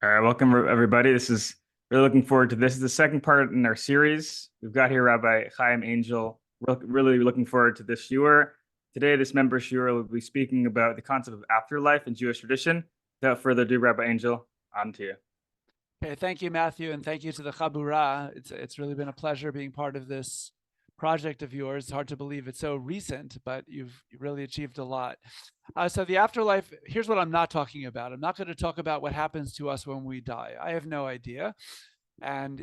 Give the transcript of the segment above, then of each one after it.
All right, welcome everybody. This is really looking forward to this. Is the second part in our series. We've got here Rabbi Chaim Angel. We're really looking forward to this shiur. Today, this member shiur will be speaking about the concept of afterlife in Jewish tradition. Without further ado, Rabbi Angel, on to you. Okay, thank you, Matthew, and thank you to the Chabura. It's really been a pleasure being part of this project of yours. It's hard to believe it's so recent, but you've really achieved a lot. So the afterlife, here's what I'm not talking about. I'm not going to talk about what happens to us when we die. I have no idea. And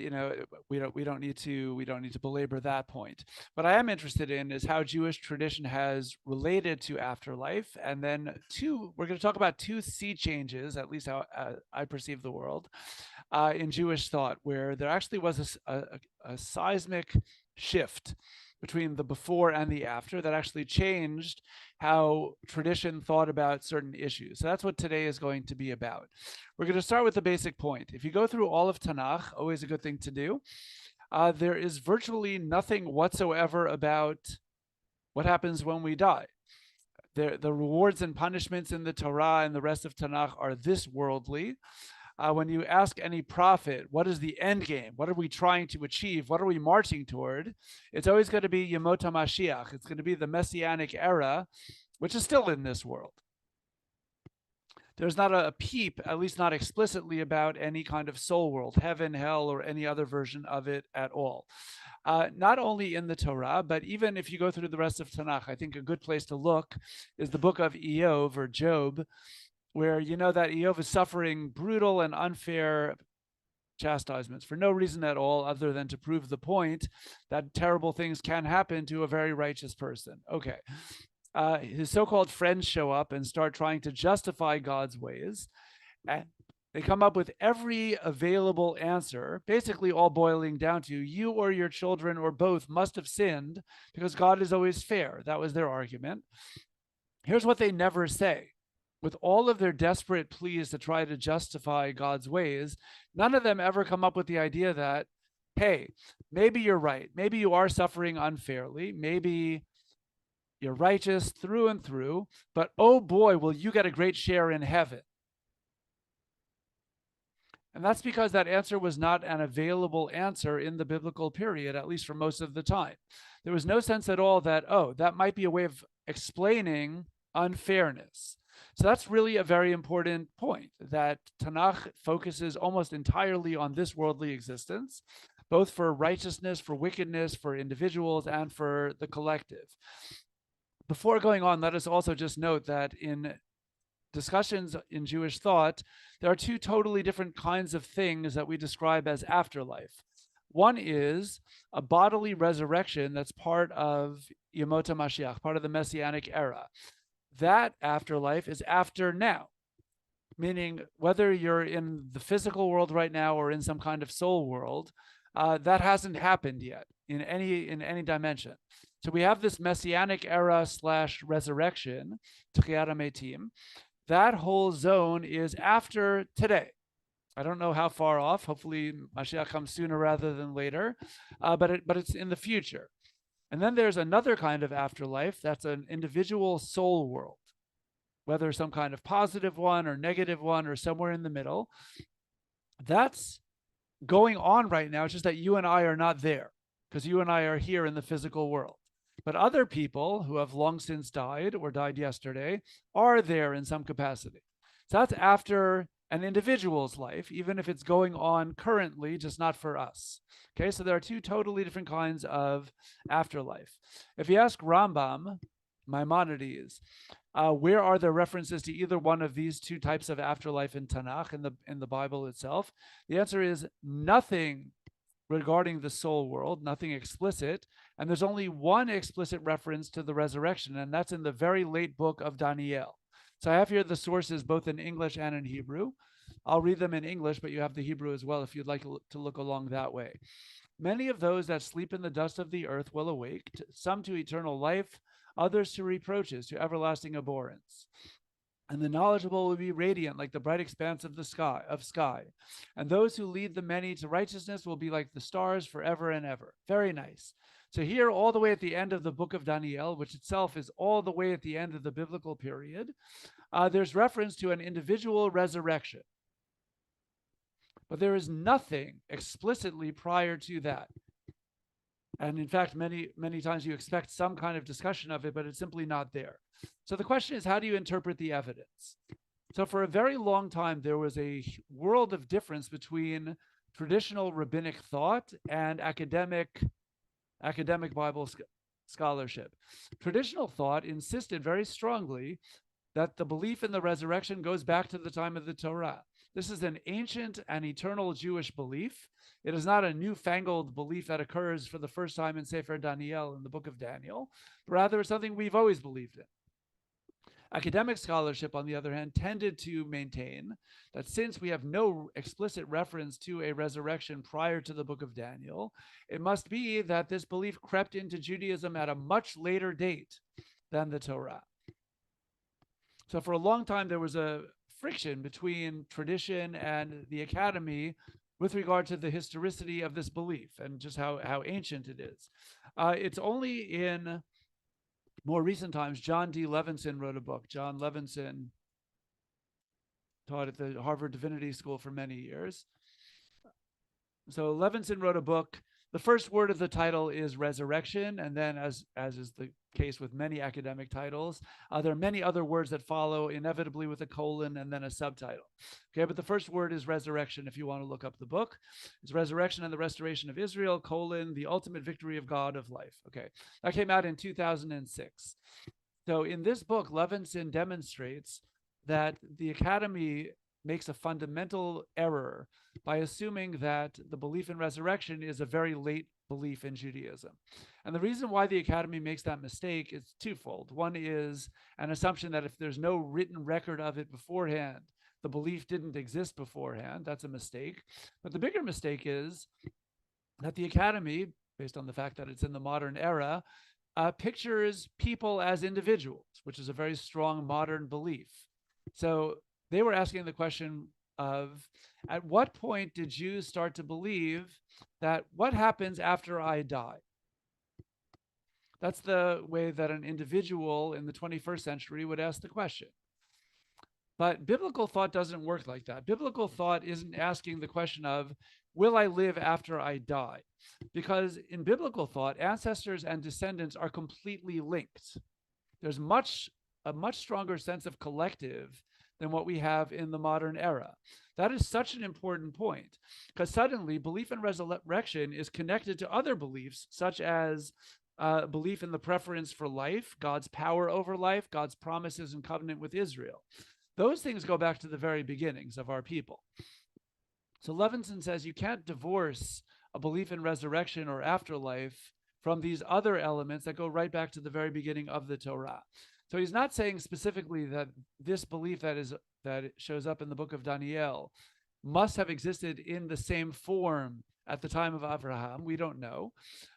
we don't need to belabor that point. What I am interested in is how Jewish tradition has related to afterlife, and then we're going to talk about two sea changes, at least how I perceive the world, in Jewish thought, where there actually was a seismic shift between the before and the after that actually changed how tradition thought about certain issues. So that's what today is going to be about. We're going to start with the basic point. If you go through all of Tanakh, always a good thing to do, there is virtually nothing whatsoever about what happens when we die. The rewards and punishments in the Torah and the rest of Tanakh are this worldly. When you ask any prophet, what is the end game? What are we trying to achieve? What are we marching toward? It's always going to be Yemot HaMashiach. It's going to be the Messianic era, which is still in this world. There's not a peep, at least not explicitly, about any kind of soul world, heaven, hell, or any other version of it at all. Not only in the Torah, but even if you go through the rest of Tanakh, I think a good place to look is the book of Iyov or Job, where you know that Iyov is suffering brutal and unfair chastisements for no reason at all other than to prove the point that terrible things can happen to a very righteous person. Okay. His so-called friends show up and start trying to justify God's ways. And they come up with every available answer, basically all boiling down to you or your children or both must have sinned because God is always fair. That was their argument. Here's what they never say. With all of their desperate pleas to try to justify God's ways, none of them ever come up with the idea that, hey, maybe you're right. Maybe you are suffering unfairly. Maybe you're righteous through and through, but oh boy, will you get a great share in heaven. And that's because that answer was not an available answer in the biblical period, at least for most of the time. There was no sense at all that, oh, that might be a way of explaining unfairness. So that's really a very important point, that Tanakh focuses almost entirely on this worldly existence, both for righteousness, for wickedness, for individuals, and for the collective. Before going on, let us also just note that in discussions in Jewish thought, there are two totally different kinds of things that we describe as afterlife. One is a bodily resurrection that's part of Yemot HaMashiach, part of the Messianic era. That afterlife is after now, meaning whether you're in the physical world right now or in some kind of soul world, that hasn't happened yet in any dimension. So we have this Messianic era / resurrection, Tchiyat HaMetim. That whole zone is after today. I don't know how far off. Hopefully, Mashiach comes sooner rather than later, but it's in the future. And then there's another kind of afterlife that's an individual soul world, whether some kind of positive one or negative one or somewhere in the middle. That's going on right now. It's just that you and I are not there because you and I are here in the physical world. But other people who have long since died or died yesterday are there in some capacity. So that's after an individual's life, even if it's going on currently, just not for us. Okay, so there are two totally different kinds of afterlife. If you ask Rambam, Maimonides, where are there references to either one of these two types of afterlife in Tanakh, in the Bible itself? The answer is nothing regarding the soul world, nothing explicit. And there's only one explicit reference to the resurrection, and that's in the very late book of Daniel. So I have here the sources both in English and in Hebrew. I'll read them in English, but you have the Hebrew as well if you'd like to look along that way. Many of those that sleep in the dust of the earth will awake, some to eternal life, others to reproaches, to everlasting abhorrence. And the knowledgeable will be radiant like the bright expanse of the sky. And those who lead the many to righteousness will be like the stars forever and ever. Very nice. So here, all the way at the end of the book of Daniel, which itself is all the way at the end of the biblical period, there's reference to an individual resurrection. But there is nothing explicitly prior to that. And in fact, many times you expect some kind of discussion of it, but it's simply not there. So the question is, how do you interpret the evidence? So for a very long time, there was a world of difference between traditional rabbinic thought and academic Bible scholarship. Traditional thought insisted very strongly that the belief in the resurrection goes back to the time of the Torah. This is an ancient and eternal Jewish belief. It is not a newfangled belief that occurs for the first time in Sefer Daniel, in the book of Daniel, but rather it's something we've always believed in. Academic scholarship, on the other hand, tended to maintain that since we have no explicit reference to a resurrection prior to the book of Daniel, it must be that this belief crept into Judaism at a much later date than the Torah. So for a long time, there was a friction between tradition and the academy with regard to the historicity of this belief and just how ancient it is. It's only in more recent times, John D. Levinson wrote a book. John Levinson taught at the Harvard Divinity School for many years. So Levinson wrote a book. The first word of the title is resurrection, and then, as is the case with many academic titles, there are many other words that follow inevitably with a colon and then a subtitle. Okay, but the first word is resurrection. If you want to look up the book, it's Resurrection and the Restoration of Israel, colon, the ultimate victory of God of life. Okay, that came out in 2006. So in this book, Levinson demonstrates that the academy makes a fundamental error by assuming that the belief in resurrection is a very late belief in Judaism. And the reason why the academy makes that mistake is twofold. One is an assumption that if there's no written record of it beforehand, the belief didn't exist beforehand. That's a mistake. But the bigger mistake is that the academy, based on the fact that it's in the modern era, pictures people as individuals, which is a very strong modern belief. So they were asking the question of, at what point did Jews start to believe that what happens after I die? That's the way that an individual in the 21st century would ask the question. But biblical thought doesn't work like that. Biblical thought isn't asking the question of, will I live after I die? Because in biblical thought, ancestors and descendants are completely linked. There's a much stronger sense of collective than what we have in the modern era. That is such an important point, because suddenly belief in resurrection is connected to other beliefs, such as belief in the preference for life, God's power over life, God's promises and covenant with Israel. Those things go back to the very beginnings of our people. So Levinson says you can't divorce a belief in resurrection or afterlife from these other elements that go right back to the very beginning of the Torah. So he's not saying specifically that this belief that shows up in the book of Daniel must have existed in the same form at the time of Abraham. We don't know.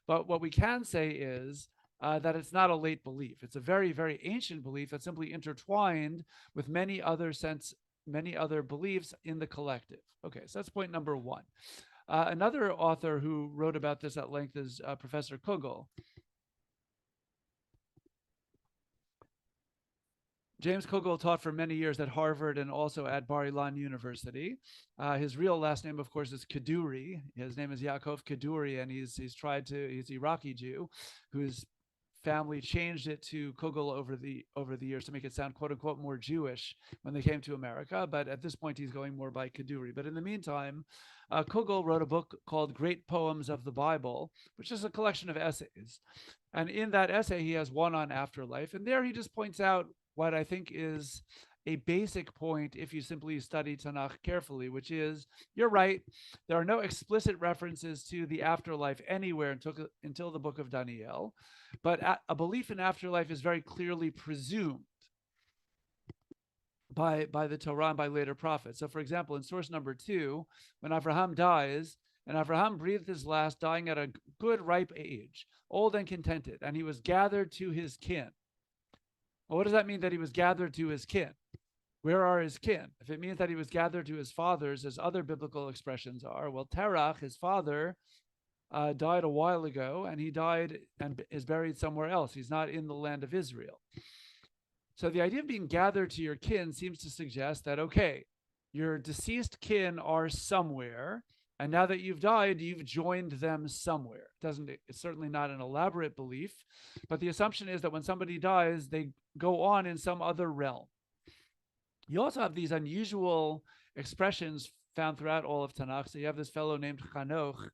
But what we can say is that it's not a late belief. It's a very, very ancient belief that's simply intertwined with many other beliefs in the collective. Okay, so that's point number one. Another author who wrote about this at length is Professor Kugel. James Kugel taught for many years at Harvard and also at Bar Ilan University. His real last name, of course, is Kaduri. His name is Yaakov Kaduri, and he's Iraqi Jew whose family changed it to Kugel over the years to make it sound quote unquote more Jewish when they came to America. But at this point, he's going more by Kaduri. But in the meantime, Kugel wrote a book called Great Poems of the Bible, which is a collection of essays. And in that essay, he has one on afterlife. And there he just points out what I think is a basic point if you simply study Tanakh carefully, which is, you're right, there are no explicit references to the afterlife anywhere until the book of Daniel, but a belief in afterlife is very clearly presumed by the Torah and by later prophets. So for example, in source number 2, when Avraham dies, and Avraham breathed his last, dying at a good ripe age, old and contented, and he was gathered to his kin. Well, what does that mean that he was gathered to his kin? Where are his kin? If it means that he was gathered to his fathers, as other biblical expressions are, well, Terach, his father, died a while ago, and he died and is buried somewhere else. He's not in the land of Israel. So the idea of being gathered to your kin seems to suggest that, okay, Your deceased kin are somewhere, and now that you've died, you've joined them somewhere. It's certainly not an elaborate belief, but the assumption is that when somebody dies, they go on in some other realm. You also have these unusual expressions found throughout all of Tanakh. So you have this fellow named Chanoch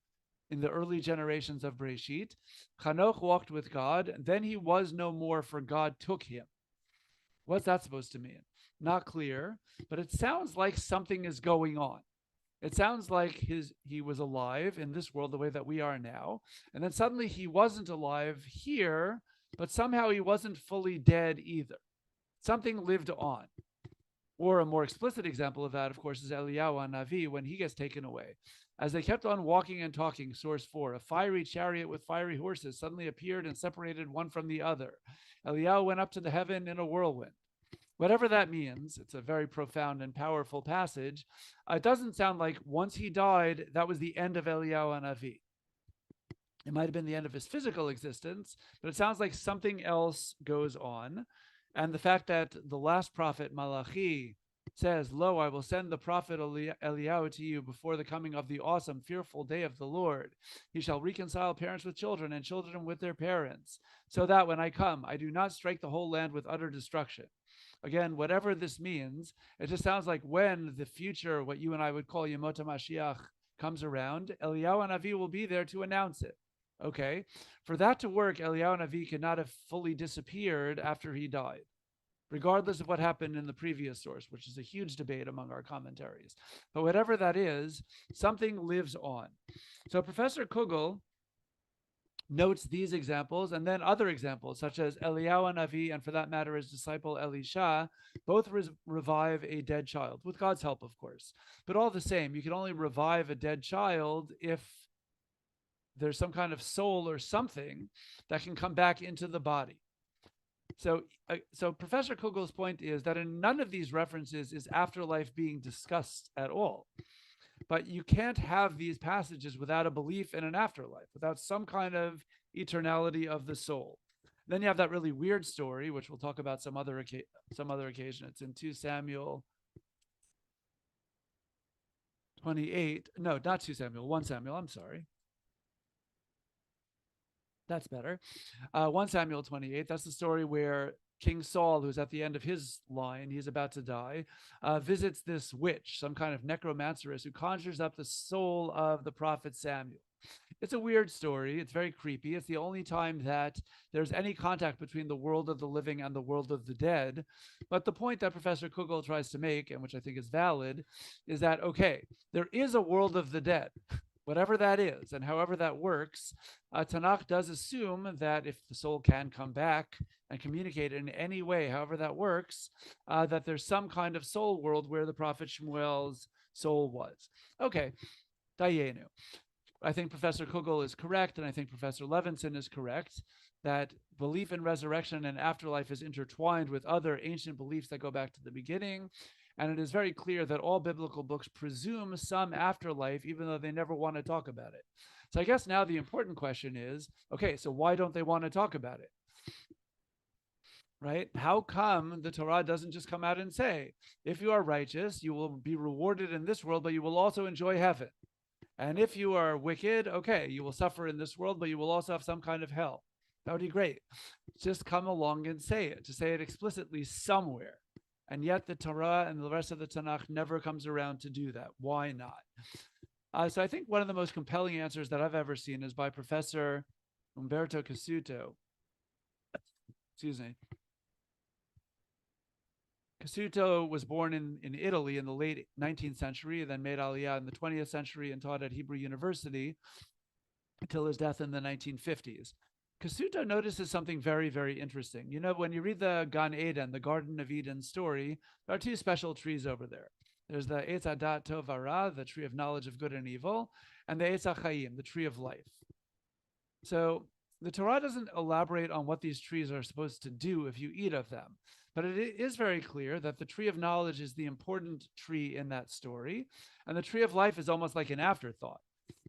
in the early generations of Breshit. Chanoch walked with God, then he was no more, for God took him. What's that supposed to mean? Not clear, but it sounds like something is going on. It sounds like he was alive in this world the way that we are now, and then suddenly he wasn't alive here, but somehow he wasn't fully dead either. Something lived on. Or a more explicit example of that, of course, is Eliyahu Navi when he gets taken away. As they kept on walking and talking, source 4, a fiery chariot with fiery horses suddenly appeared and separated one from the other. Eliyahu went up to the heaven in a whirlwind. Whatever that means, it's a very profound and powerful passage. It doesn't sound like once he died, that was the end of Eliyahu Navi. It might have been the end of his physical existence, but it sounds like something else goes on. And the fact that the last prophet, Malachi, says, "Lo, I will send the prophet Eliyahu to you before the coming of the awesome, fearful day of the Lord. He shall reconcile parents with children and children with their parents, so that when I come, I do not strike the whole land with utter destruction." Again, whatever this means, it just sounds like when the future, what you and I would call Yemot HaMashiach, comes around, Eliyahu Navi will be there to announce it. Okay, for that to work, Eliyahu Navi could not have fully disappeared after he died, regardless of what happened in the previous source, which is a huge debate among our commentaries. But whatever that is, something lives on. So Professor Kugel notes these examples and then other examples, such as Eliyahu Navi and, for that matter, his disciple Elisha, both revive a dead child, with God's help, of course. But all the same, you can only revive a dead child if there's some kind of soul or something that can come back into the body. So Professor Kugel's point is that in none of these references is afterlife being discussed at all. But you can't have these passages without a belief in an afterlife, without some kind of eternality of the soul. Then you have that really weird story, which we'll talk about some other occasion. It's in 2 Samuel 28. No, not 2 Samuel, 1 Samuel. I'm sorry. That's better. 1 Samuel 28. That's the story where King Saul, who's at the end of his line, he's about to die, visits this witch, some kind of necromanceress, who conjures up the soul of the prophet Samuel. It's a weird story. It's very creepy. It's the only time that there's any contact between the world of the living and the world of the dead. But the point that Professor Kugel tries to make, and which I think is valid, is that, okay, there is a world of the dead, whatever that is, and however that works. Tanakh does assume that if the soul can come back and communicate in any way, however that works, that there's some kind of soul world where the prophet Shmuel's soul was. Okay, Dayenu. I think Professor Kugel is correct, and I think Professor Levinson is correct, that belief in resurrection and afterlife is intertwined with other ancient beliefs that go back to the beginning. And it is very clear that all biblical books presume some afterlife, even though they never want to talk about it. So I guess now the important question is, okay, so why don't they want to talk about it? Right? How come the Torah doesn't just come out and say, if you are righteous, you will be rewarded in this world, but you will also enjoy heaven. And if you are wicked, okay, you will suffer in this world, but you will also have some kind of hell. That would be great. Just come along and say it, to say it explicitly somewhere. And yet the Torah and the rest of the Tanakh never comes around to do that. Why not? So I think one of the most compelling answers that I've ever seen is by Professor Umberto Cassuto. Excuse me. Cassuto was born in Italy in the late 19th century, then made Aliyah in the 20th century and taught at Hebrew University until his death in the 1950s. Cassuto notices something very, very interesting. You know, when you read the Gan Eden, the Garden of Eden story, there are two special trees over there. There's the Eitz Hadat Tov Hara, the tree of knowledge of good and evil, and the Eitz HaChaim, the tree of life. So the Torah doesn't elaborate on what these trees are supposed to do if you eat of them. But it is very clear that the tree of knowledge is the important tree in that story. And the tree of life is almost like an afterthought.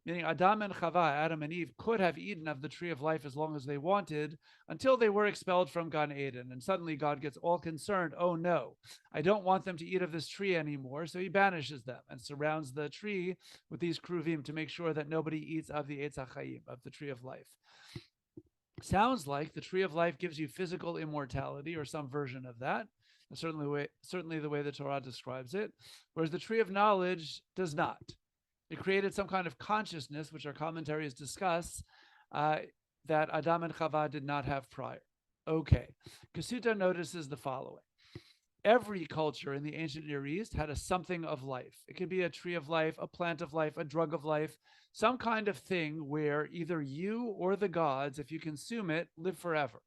meaning Adam and Chava, Adam and Eve, could have eaten of the tree of life as long as they wanted until they were expelled from Gan Eden. And suddenly God gets all concerned. Oh no, I don't want them to eat of this tree anymore. So he banishes them and surrounds the tree with these kruvim to make sure that nobody eats of the Eitz HaChaim, of the tree of life. Sounds like the tree of life gives you physical immortality or some version of that. Certainly the way the Torah describes it, whereas the tree of knowledge does not. It created some kind of consciousness, which our commentaries discuss, that Adam and Chava did not have prior. Okay, Kasuta notices the following. Every culture in the ancient Near East had a something of life. It could be a tree of life, a plant of life, a drug of life, some kind of thing where either you or the gods, if you consume it, live forever.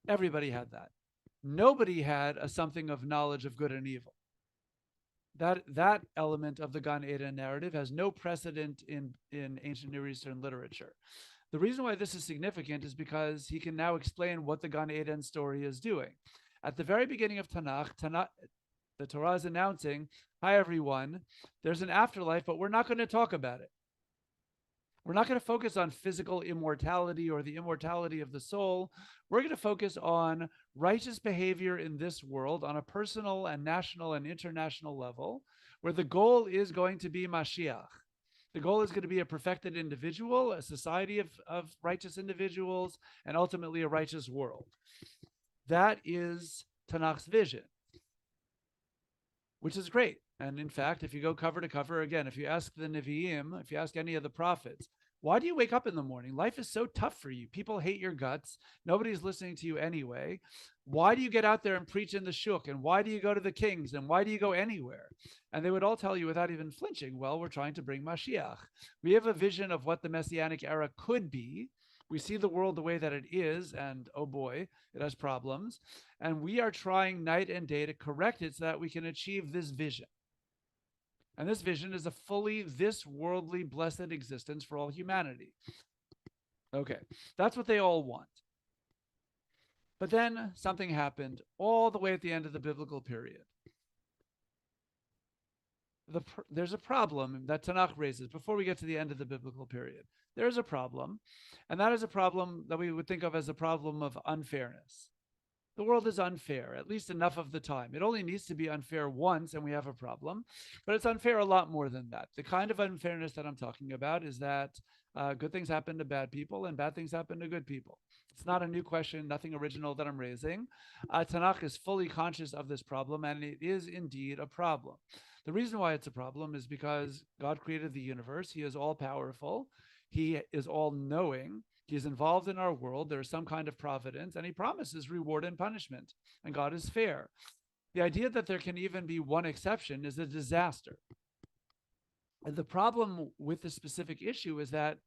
Everybody had that. Nobody had a something of knowledge of good and evil. That element of the Gan Eden narrative has no precedent in ancient Near Eastern literature. The reason why this is significant is because he can now explain what the Gan Eden story is doing. At the very beginning of Tanakh, the Torah is announcing, hi everyone, there's an afterlife, but we're not going to talk about it. We're not going to focus on physical immortality or the immortality of the soul. We're going to focus on righteous behavior in this world on a personal and national and international level, where the goal is going to be Mashiach. The goal is going to be a perfected individual, a society of righteous individuals, and ultimately a righteous world. That is Tanakh's vision, which is great. And in fact, if you go cover to cover, again, if you ask the Nevi'im, if you ask any of the prophets, why do you wake up in the morning? Life is so tough for you. People hate your guts. Nobody's listening to you anyway. Why do you get out there and preach in the shuk? And why do you go to the kings? And why do you go anywhere? And they would all tell you without even flinching, well, we're trying to bring Mashiach. We have a vision of what the Messianic era could be. We see the world the way that it is, and oh boy, it has problems. And we are trying night and day to correct it so that we can achieve this vision. And this vision is a fully this worldly blessed existence for all humanity. Okay, that's what they all want. But then something happened all the way at the end of the biblical period. There's a problem that Tanakh raises before we get to the end of the biblical period. There's a problem, and that is a problem that we would think of as a problem of unfairness. The world is unfair, at least enough of the time. It only needs to be unfair once and we have a problem, but it's unfair a lot more than that. The kind of unfairness that I'm talking about is that good things happen to bad people and bad things happen to good people. It's not a new question, nothing original that I'm raising. Tanakh is fully conscious of this problem, and it is indeed a problem. The reason why it's a problem is because God created the universe. He is all powerful. He is all knowing. He's involved in our world. There is some kind of providence, and he promises reward and punishment, and God is fair. The idea that there can even be one exception is a disaster. And the problem with this specific issue is that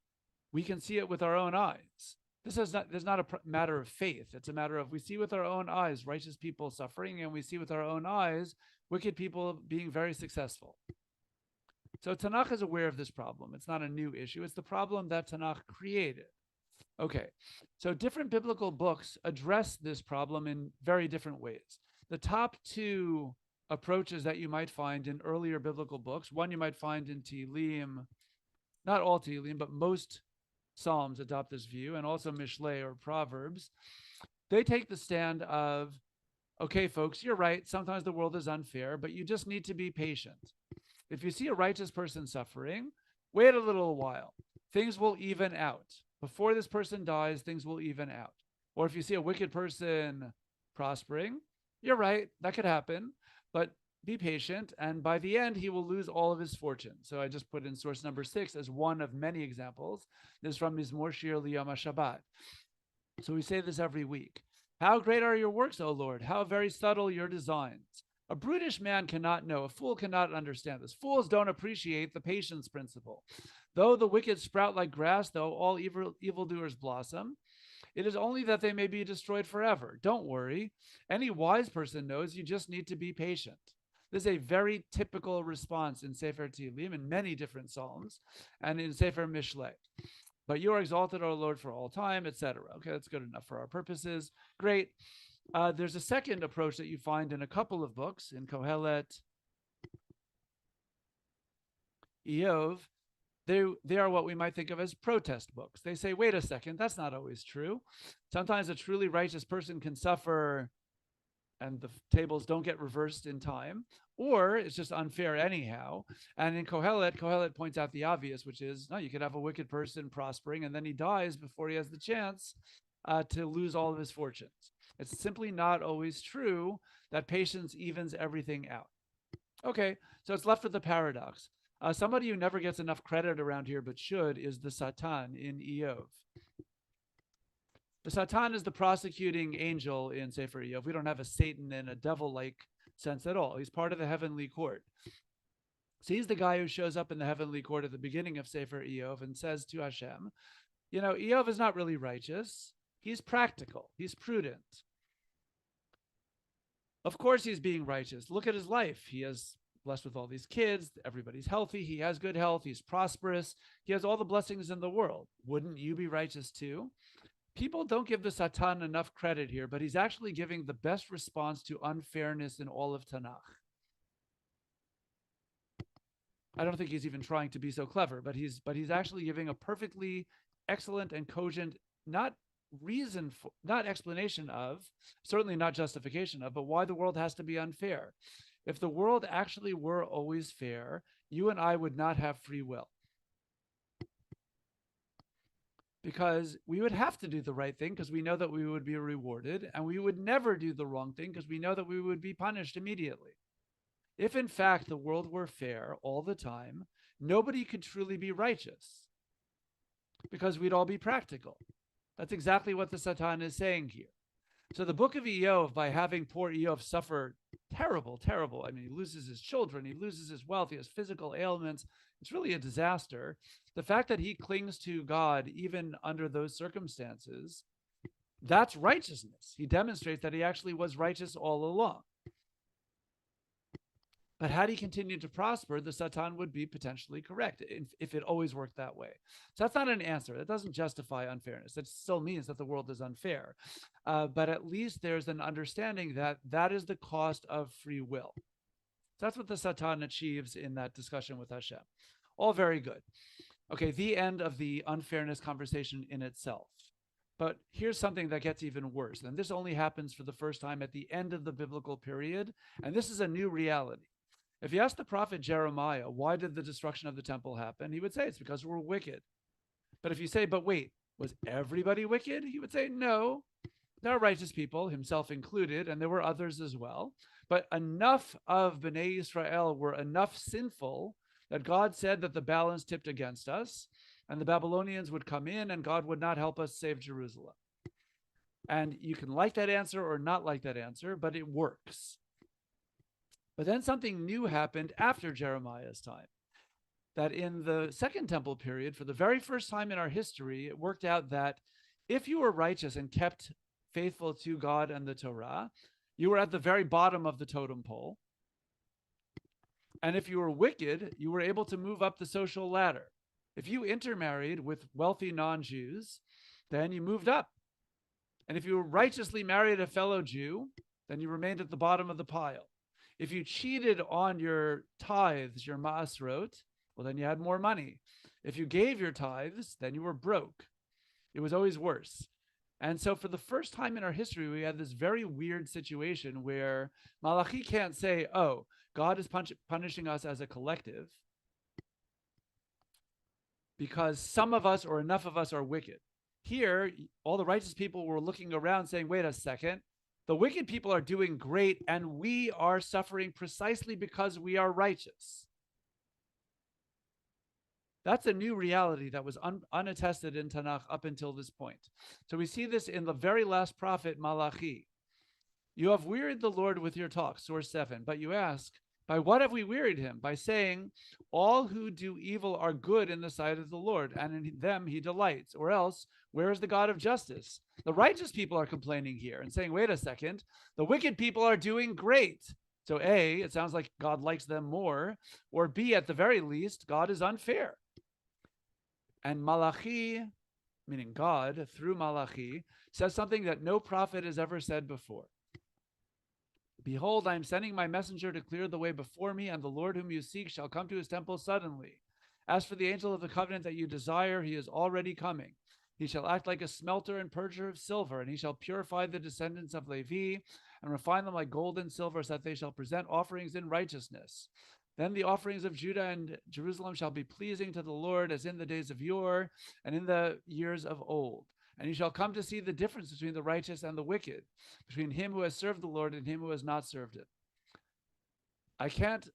we can see it with our own eyes. This is not a matter of faith. It's a matter of we see with our own eyes righteous people suffering, and we see with our own eyes wicked people being very successful. So Tanakh is aware of this problem. It's not a new issue. It's the problem that Tanakh created. Okay, so different biblical books address this problem in very different ways. The top two approaches that you might find in earlier biblical books, one you might find in Tehillim, not all Tehillim, but most Psalms adopt this view, and also Mishlei or Proverbs. They take the stand of, okay, folks, you're right. Sometimes the world is unfair, but you just need to be patient. If you see a righteous person suffering, wait a little while. Things will even out. Before this person dies, things will even out. Or if you see a wicked person prospering, you're right, that could happen, but be patient, and by the end, he will lose all of his fortune. So I just put in source number 6 as one of many examples. This is from Mizmor Shir Liyom HaShabbat. So we say this every week. How great are your works, O Lord? How very subtle your designs. A brutish man cannot know. A fool cannot understand this. Fools don't appreciate the patience principle. Though the wicked sprout like grass, though all evildoers blossom, it is only that they may be destroyed forever. Don't worry. Any wise person knows you just need to be patient. This is a very typical response in Sefer Tehillim, in many different psalms, and in Sefer Mishlei. But you are exalted, O Lord, for all time, etc. Okay, that's good enough for our purposes. Great. There's a second approach that you find in a couple of books, in Kohelet, Eov, they are what we might think of as protest books. They say, wait a second, that's not always true. Sometimes a truly righteous person can suffer and the tables don't get reversed in time, or it's just unfair anyhow. And in Kohelet points out the obvious, which is, no, you could have a wicked person prospering and then he dies before he has the chance to lose all of his fortunes. It's simply not always true that patience evens everything out. Okay, so it's left with the paradox. Somebody who never gets enough credit around here but should is the Satan in Eov. The Satan is the prosecuting angel in Sefer Eov. We don't have a Satan in a devil-like sense at all. He's part of the heavenly court. So he's the guy who shows up in the heavenly court at the beginning of Sefer Eov and says to Hashem, you know, Eov is not really righteous. He's practical. He's prudent. Of course he's being righteous. Look at his life. He is blessed with all these kids. Everybody's healthy. He has good health. He's prosperous. He has all the blessings in the world. Wouldn't you be righteous too? People don't give the Satan enough credit here, but he's actually giving the best response to unfairness in all of Tanakh. I don't think he's even trying to be so clever, but he's actually giving a perfectly excellent and cogent, not reason for, not explanation of, certainly not justification of, but why the world has to be unfair. If the world actually were always fair, you and I would not have free will. Because we would have to do the right thing because we know that we would be rewarded, and we would never do the wrong thing because we know that we would be punished immediately. If in fact the world were fair all the time, nobody could truly be righteous because we'd all be practical. That's exactly what the Satan is saying here. So the book of Eov, by having poor Eov suffer terrible, I mean, he loses his children, he loses his wealth, he has physical ailments. It's really a disaster. The fact that he clings to God, even under those circumstances, that's righteousness. He demonstrates that he actually was righteous all along. But had he continued to prosper, the Satan would be potentially correct if it always worked that way. So that's not an answer. That doesn't justify unfairness. It still means that the world is unfair. But at least there's an understanding that that is the cost of free will. So that's what the Satan achieves in that discussion with Hashem. All very good. Okay, the end of the unfairness conversation in itself. But here's something that gets even worse. And this only happens for the first time at the end of the biblical period. And this is a new reality. If you ask the prophet Jeremiah, why did the destruction of the temple happen? He would say it's because we're wicked. But if you say, but wait, was everybody wicked? He would say, no, there are righteous people, himself included, and there were others as well. But enough of Bnei Israel were enough sinful that God said that the balance tipped against us, and the Babylonians would come in, and God would not help us save Jerusalem. And you can like that answer or not like that answer, but it works. But then something new happened after Jeremiah's time. That in the Second Temple period, for the very first time in our history, it worked out that if you were righteous and kept faithful to God and the Torah, you were at the very bottom of the totem pole. And if you were wicked, you were able to move up the social ladder. If you intermarried with wealthy non-Jews, then you moved up. And if you righteously married a fellow Jew, then you remained at the bottom of the pile. If you cheated on your tithes, your ma'asrot, well, then you had more money. If you gave your tithes, then you were broke. It was always worse. And so for the first time in our history, we had this very weird situation where Malachi can't say, oh, God is punishing us as a collective because some of us or enough of us are wicked. Here, all the righteous people were looking around saying, wait a second, the wicked people are doing great, and we are suffering precisely because we are righteous. That's a new reality that was unattested in Tanakh up until this point. So we see this in the very last prophet, Malachi. You have wearied the Lord with your talk, source 7. But you ask, by what have we wearied him? By saying, all who do evil are good in the sight of the Lord, and in them he delights. Or else, where is the God of justice? The righteous people are complaining here and saying, wait a second, the wicked people are doing great. So A, it sounds like God likes them more, or B, at the very least, God is unfair. And Malachi, meaning God, through Malachi, says something that no prophet has ever said before. Behold, I am sending my messenger to clear the way before me, and the Lord whom you seek shall come to his temple suddenly. As for the angel of the covenant that you desire, he is already coming. He shall act like a smelter and purger of silver, and he shall purify the descendants of Levi and refine them like gold and silver, so that they shall present offerings in righteousness. Then the offerings of Judah and Jerusalem shall be pleasing to the Lord, as in the days of yore and in the years of old. And you shall come to see the difference between the righteous and the wicked, between him who has served the Lord and him who has not served him. I can't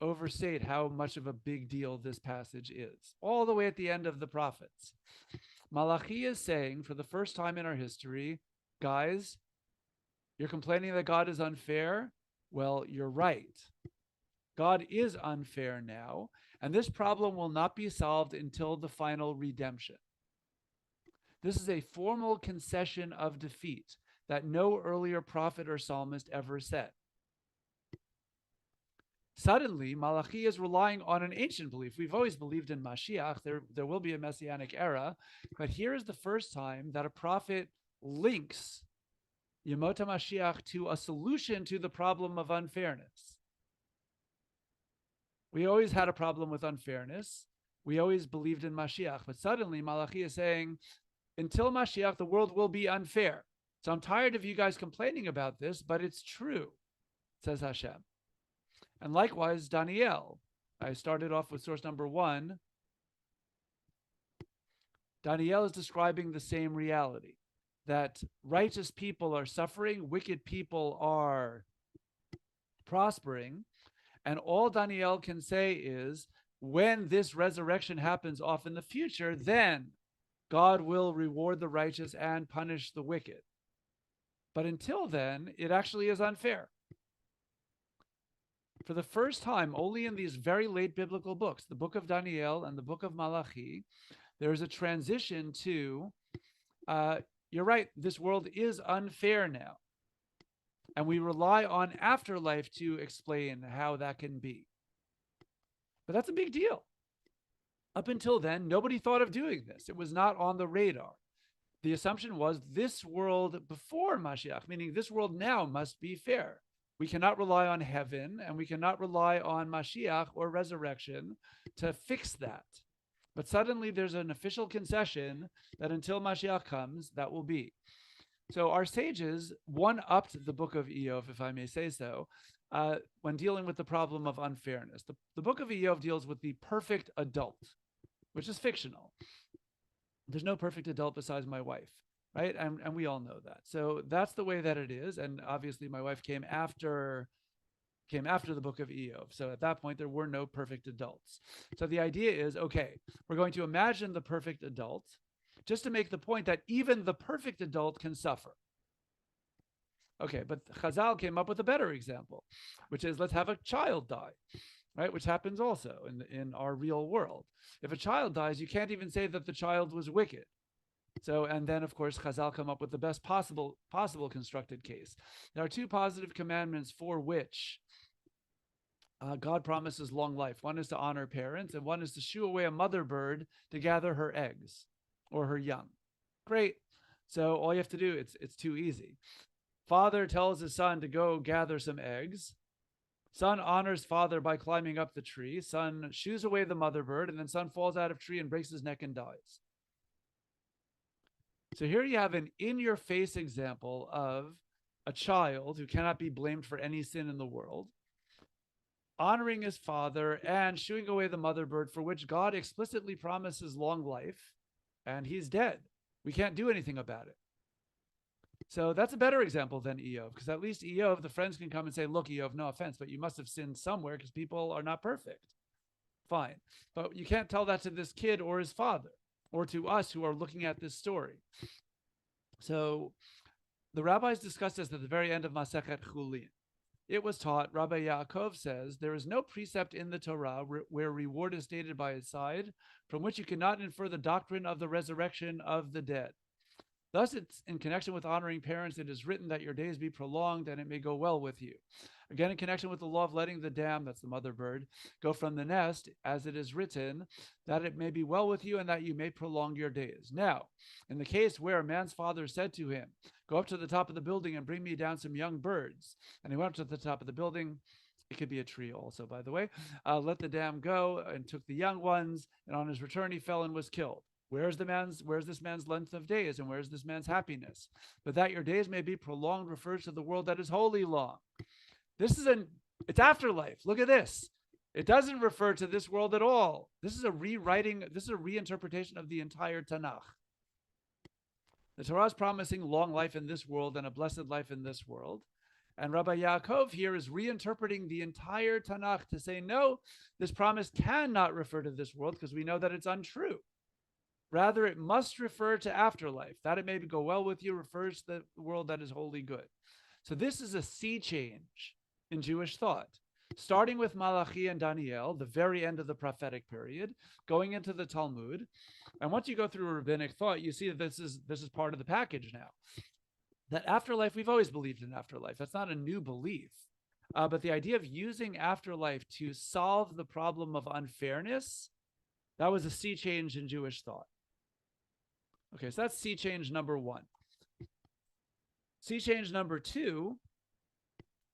overstate how much of a big deal this passage is, all the way at the end of the prophets. Malachi is saying, for the first time in our history, guys, you're complaining that God is unfair? Well, you're right. God is unfair now, and this problem will not be solved until the final redemption. This is a formal concession of defeat that no earlier prophet or psalmist ever said. Suddenly, Malachi is relying on an ancient belief. We've always believed in Mashiach. There will be a messianic era, but here is the first time that a prophet links Yemot HaMashiach to a solution to the problem of unfairness. We always had a problem with unfairness. We always believed in Mashiach, but suddenly Malachi is saying, until Mashiach, the world will be unfair. So I'm tired of you guys complaining about this, but it's true, says Hashem. And likewise, Daniel. I started off with source number 1. Daniel is describing the same reality, that righteous people are suffering, wicked people are prospering. And all Daniel can say is, when this resurrection happens off in the future, then God will reward the righteous and punish the wicked. But until then, it actually is unfair. For the first time, only in these very late biblical books, the book of Daniel and the book of Malachi, there's a transition to, you're right, this world is unfair now. And we rely on Afterlife to explain how that can be. But that's a big deal. Up until then, nobody thought of doing this. It was not on the radar. The assumption was this world before Mashiach, meaning this world now, must be fair. We cannot rely on heaven, and we cannot rely on Mashiach or resurrection to fix that. But suddenly there's an official concession that until Mashiach comes, that will be. So our sages one-upped the book of Iyov, if I may say so, when dealing with the problem of unfairness. The book of Iyov deals with the perfect adult, which is fictional. There's no perfect adult besides my wife, right? And we all know that. So that's the way that it is. And obviously my wife came after the book of Iyov. So at that point, there were no perfect adults. So the idea is, okay, we're going to imagine the perfect adult just to make the point that even the perfect adult can suffer. Okay, but Chazal came up with a better example, which is let's have a child die, right? Which happens also in our real world. If a child dies, you can't even say that the child was wicked. So, and then of course, Chazal come up with the best possible constructed case. There are 2 positive commandments for which God promises long life. One is to honor parents, and one is to shoo away a mother bird to gather her eggs or her young. Great. So all you have to do, it's too easy. Father tells his son to go gather some eggs. Son honors father by climbing up the tree. Son shoos away the mother bird, and then son falls out of tree and breaks his neck and dies. So here you have an in-your-face example of a child who cannot be blamed for any sin in the world, honoring his father and shooing away the mother bird, for which God explicitly promises long life, and he's dead. We can't do anything about it. So that's a better example than Iyov, because at least Iyov, the friends can come and say, look, Iyov, no offense, but you must have sinned somewhere because people are not perfect. Fine. But you can't tell that to this kid or his father, or to us who are looking at this story. So the rabbis discussed this at the very end of Masechet Chulin. It was taught, Rabbi Yaakov says, there is no precept in the Torah where reward is stated by its side, from which you cannot infer the doctrine of the resurrection of the dead. Thus, it's in connection with honoring parents, it is written that your days be prolonged and it may go well with you. Again, in connection with the law of letting the dam, that's the mother bird, go from the nest, as it is written, that it may be well with you and that you may prolong your days. Now, in the case where a man's father said to him, go up to the top of the building and bring me down some young birds, and he went up to the top of the building, It could be a tree also, by the way. Let the dam go and took the young ones, and on his return he fell and was killed. Where's this man's length of days, and where's this man's happiness? But that your days may be prolonged refers to the world that is wholly long. It's afterlife. Look at this. It doesn't refer to this world at all. This is a reinterpretation of the entire Tanakh. The Torah is promising long life in this world and a blessed life in this world. And Rabbi Yaakov here is reinterpreting the entire Tanakh to say, no, this promise cannot refer to this world because we know that it's untrue. Rather, it must refer to afterlife. That it may go well with you refers to the world that is wholly good. So this is a sea change in Jewish thought, starting with Malachi and Daniel, the very end of the prophetic period, going into the Talmud. And once you go through rabbinic thought, you see that this is part of the package now. That afterlife, we've always believed in afterlife. That's not a new belief. But the idea of using afterlife to solve the problem of unfairness, that was a sea change in Jewish thought. Okay, so that's sea change number one. Sea change number two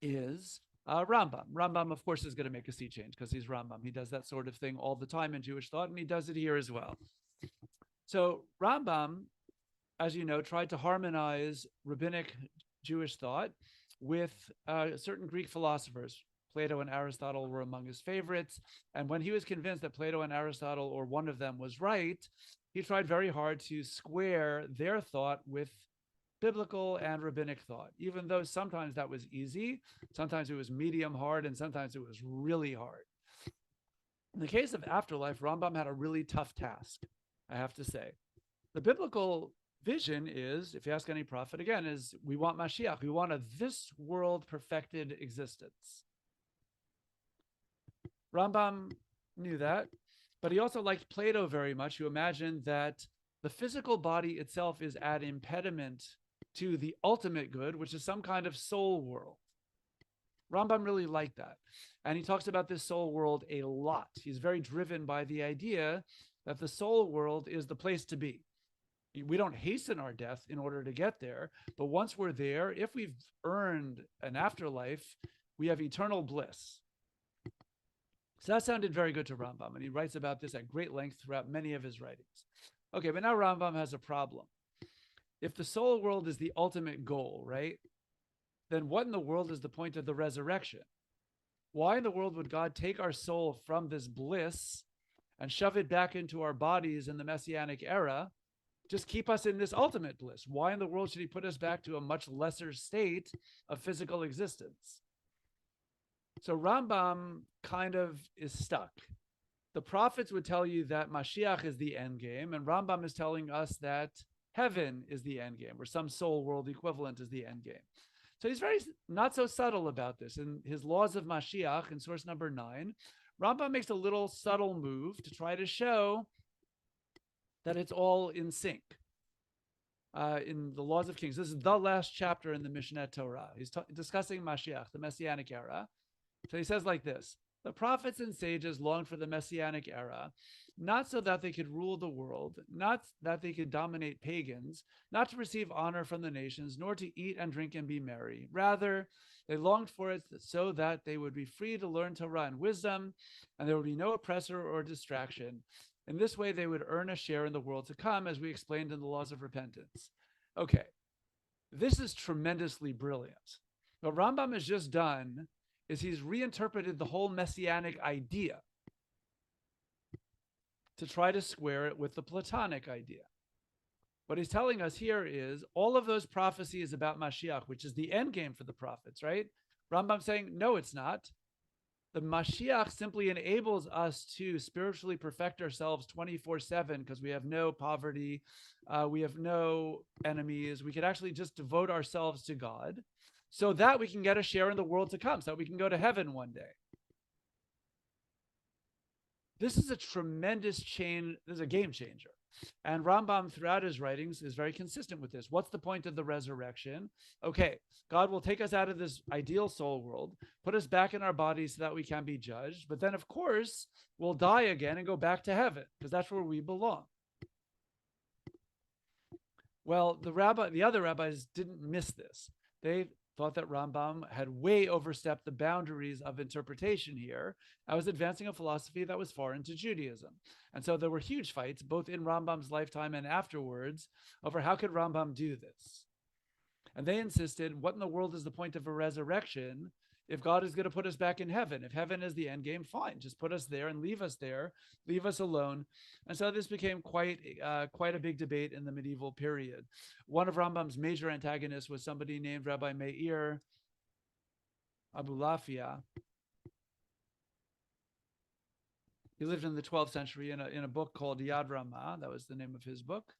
is Rambam. Rambam, of course, is going to make a sea change because he's Rambam. He does that sort of thing all the time in Jewish thought, and he does it here as well. So Rambam, as you know, tried to harmonize rabbinic Jewish thought with certain Greek philosophers. Plato and Aristotle were among his favorites. And when he was convinced that Plato and Aristotle, or one of them, was right, he tried very hard to square their thought with biblical and rabbinic thought, even though sometimes that was easy, sometimes it was medium hard, and sometimes it was really hard. In the case of afterlife, Rambam had a really tough task, I have to say. The biblical vision is, if you ask any prophet again, is we want Mashiach. We want a this world perfected existence. Rambam knew that, but he also liked Plato very much, who imagined that the physical body itself is an impediment to the ultimate good, which is some kind of soul world. Rambam really liked that. And he talks about this soul world a lot. He's very driven by the idea that the soul world is the place to be. We don't hasten our death in order to get there, but once we're there, if we've earned an afterlife, we have eternal bliss. So that sounded very good to Rambam, and he writes about this at great length throughout many of his writings. Okay, but now Rambam has a problem. If the soul world is the ultimate goal, right, then what in the world is the point of the resurrection? Why in the world would God take our soul from this bliss and shove it back into our bodies in the Messianic era? Just keep us in this ultimate bliss. Why in the world should he put us back to a much lesser state of physical existence? So Rambam kind of is stuck. The prophets would tell you that Mashiach is the end game, and Rambam is telling us that heaven is the end game, or some soul world equivalent is the end game. So he's very not so subtle about this. In his Laws of Mashiach, in source number 9, Rambam makes a little subtle move to try to show that it's all in sync. In the Laws of Kings, this is the last chapter in the Mishneh Torah. He's discussing Mashiach, the Messianic era. So he says like this: the prophets and sages longed for the Messianic era, not so that they could rule the world, not that they could dominate pagans, not to receive honor from the nations, nor to eat and drink and be merry. Rather, they longed for it so that they would be free to learn Torah and wisdom, and there would be no oppressor or distraction. In this way, they would earn a share in the world to come, as we explained in the Laws of Repentance. Okay, this is tremendously brilliant. What Rambam has just done is he's reinterpreted the whole messianic idea to try to square it with the Platonic idea. What he's telling us here is all of those prophecies about Mashiach, which is the end game for the prophets, right? Rambam's saying, no, it's not. The Mashiach simply enables us to spiritually perfect ourselves 24/7 because we have no poverty, we have no enemies. We could actually just devote ourselves to God so that we can get a share in the world to come, so that we can go to heaven one day. This is a tremendous change. This is a game changer. And Rambam, throughout his writings, is very consistent with this. What's the point of the resurrection? Okay, God will take us out of this ideal soul world, put us back in our bodies so that we can be judged. But then, of course, we'll die again and go back to heaven because that's where we belong. Well, the other rabbis didn't miss this. They thought that Rambam had way overstepped the boundaries of interpretation here. I was advancing a philosophy that was foreign to Judaism. And so there were huge fights, both in Rambam's lifetime and afterwards, over how could Rambam do this. And they insisted, what in the world is the point of a resurrection if God is going to put us back in heaven? If heaven is the end game, fine, just put us there and leave us there, leave us alone. And so this became quite a big debate in the medieval period. One of Rambam's major antagonists was somebody named Rabbi Meir Abulafia. He lived in the 12th century in a book called Yad Ramah. That was the name of his book.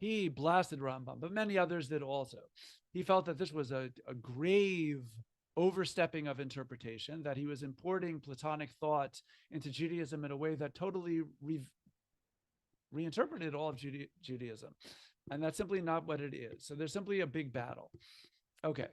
He blasted Rambam, but many others did also. He felt that this was a grave overstepping of interpretation, that he was importing Platonic thought into Judaism in a way that totally reinterpreted all of Judaism. And that's simply not what it is. So there's simply a big battle. Okay.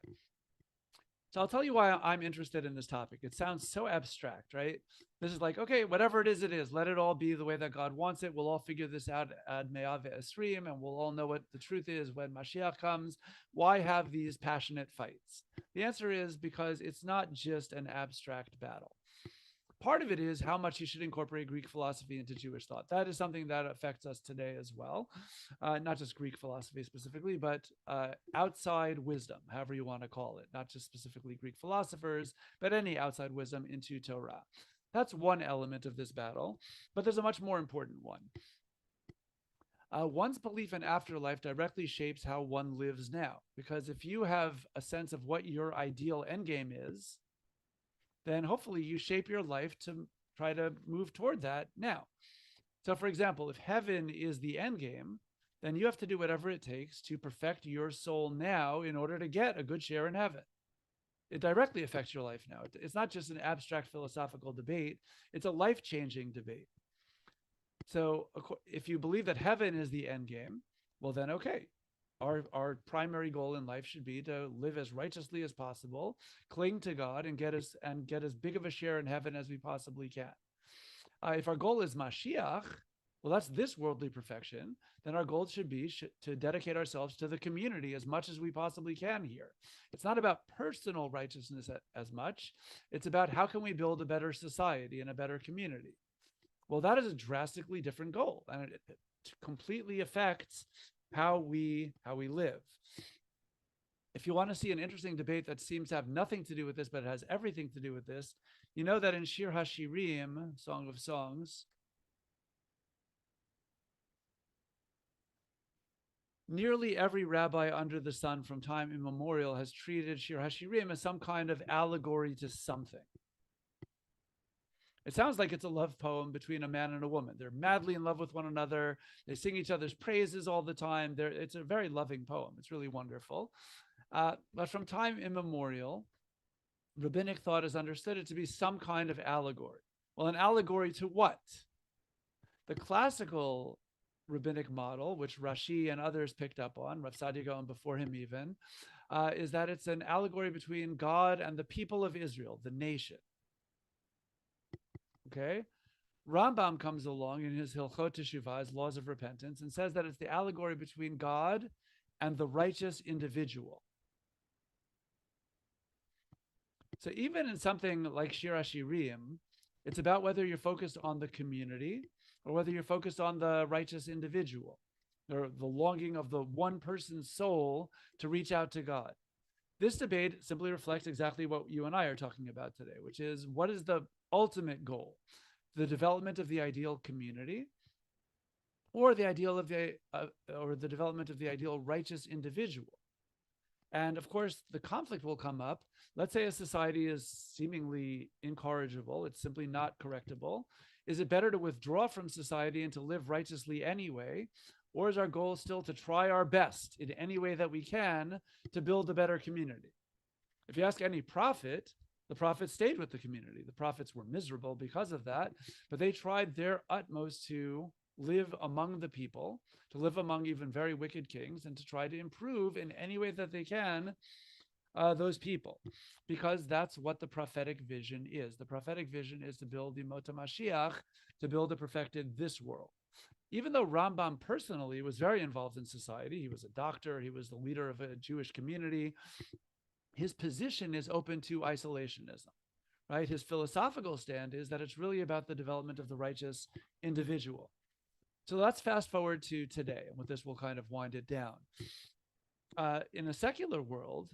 So I'll tell you why I'm interested in this topic. It sounds so abstract, right? This is like, okay, whatever it is. Let it all be the way that God wants it. We'll all figure this out ad mea ve'esrim, and we'll all know what the truth is when Mashiach comes. Why have these passionate fights? The answer is because it's not just an abstract battle. Part of it is how much you should incorporate Greek philosophy into Jewish thought. That is something that affects us today as well. Not just Greek philosophy specifically, but outside wisdom, however you want to call it. Not just specifically Greek philosophers, but any outside wisdom into Torah. That's one element of this battle, but there's a much more important one. One's belief in afterlife directly shapes how one lives now. Because if you have a sense of what your ideal endgame is, then hopefully you shape your life to try to move toward that now. So for example, if heaven is the end game, then you have to do whatever it takes to perfect your soul now in order to get a good share in heaven. It directly affects your life now. It's not just an abstract philosophical debate, it's a life-changing debate. So if you believe that heaven is the end game, well then okay. Our primary goal in life should be to live as righteously as possible, cling to God, and get as big of a share in heaven as we possibly can. If our goal is Mashiach, well, that's this worldly perfection, then our goal should be to dedicate ourselves to the community as much as we possibly can here. It's not about personal righteousness as much. It's about how can we build a better society and a better community. Well, that is a drastically different goal, and it completely affects how we live. If you want to see an interesting debate that seems to have nothing to do with this, but it has everything to do with this, you know that in Shir HaShirim, Song of Songs, nearly every rabbi under the sun from time immemorial has treated Shir HaShirim as some kind of allegory to something. It sounds like it's a love poem between a man and a woman. They're madly in love with one another. They sing each other's praises all the time. It's a very loving poem. It's really wonderful. But from time immemorial, rabbinic thought has understood it to be some kind of allegory. Well, an allegory to what? The classical rabbinic model, which Rashi and others picked up on, Rav Saadia Gaon before him even, is that it's an allegory between God and the people of Israel, the nation. Okay, Rambam comes along in his Hilchot Teshuvah, his Laws of Repentance, and says that it's the allegory between God and the righteous individual. So even in something like Shir HaShirim, it's about whether you're focused on the community or whether you're focused on the righteous individual, or the longing of the one person's soul to reach out to God. This debate simply reflects exactly what you and I are talking about today, which is what is the ultimate goal? The development of the ideal community, or the ideal of the development of the ideal righteous individual. And of course, the conflict will come up. Let's say a society is seemingly incorrigible, it's simply not correctable. Is it better to withdraw from society and to live righteously anyway? Or is our goal still to try our best in any way that we can to build a better community? If you ask any prophet, the prophets stayed with the community. The prophets were miserable because of that, but they tried their utmost to live among the people, to live among even very wicked kings, and to try to improve in any way that they can those people, because that's what the prophetic vision is. The prophetic vision is to build the Yemot HaMashiach, to build a perfected this world. even though Rambam personally was very involved in society, he was a doctor, he was the leader of a Jewish community, his position is open to isolationism, right? His philosophical stand is that it's really about the development of the righteous individual. So let's fast forward to today, and with this, we'll kind of wind it down. In a secular world,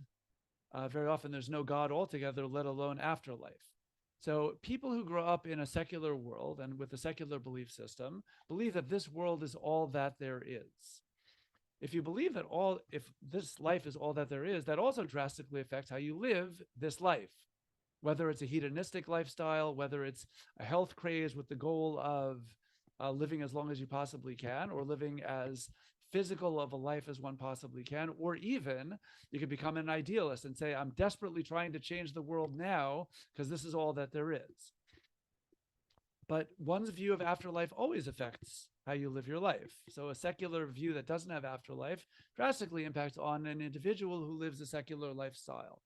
very often there's no God altogether, let alone afterlife. So people who grow up in a secular world and with a secular belief system believe that this world is all that there is. If you believe that if this life is all that there is, that also drastically affects how you live this life, whether it's a hedonistic lifestyle, whether it's a health craze with the goal of living as long as you possibly can, or living as physical of a life as one possibly can, or even you could become an idealist and say, I'm desperately trying to change the world now because this is all that there is. But one's view of afterlife always affects how you live your life. So a secular view that doesn't have afterlife drastically impacts on an individual who lives a secular lifestyle.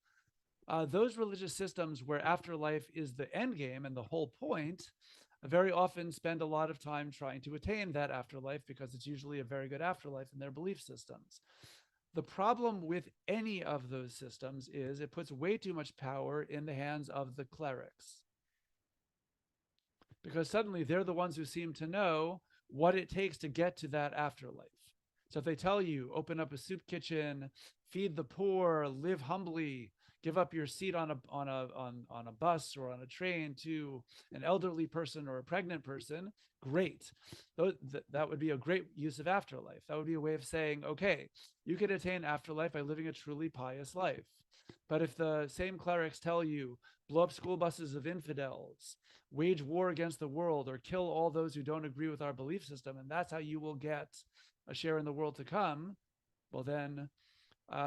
Those religious systems where afterlife is the end game and the whole point very often spend a lot of time trying to attain that afterlife because it's usually a very good afterlife in their belief systems. The problem with any of those systems is it puts way too much power in the hands of the clerics, because suddenly they're the ones who seem to know what it takes to get to that afterlife. So if they tell you, open up a soup kitchen, feed the poor, live humbly, give up your seat on a bus or on a train to an elderly person or a pregnant person, great. That would be a great use of afterlife. That would be a way of saying, okay, you can attain afterlife by living a truly pious life. But if the same clerics tell you, blow up school buses of infidels, wage war against the world, or kill all those who don't agree with our belief system, and that's how you will get a share in the world to come, well, then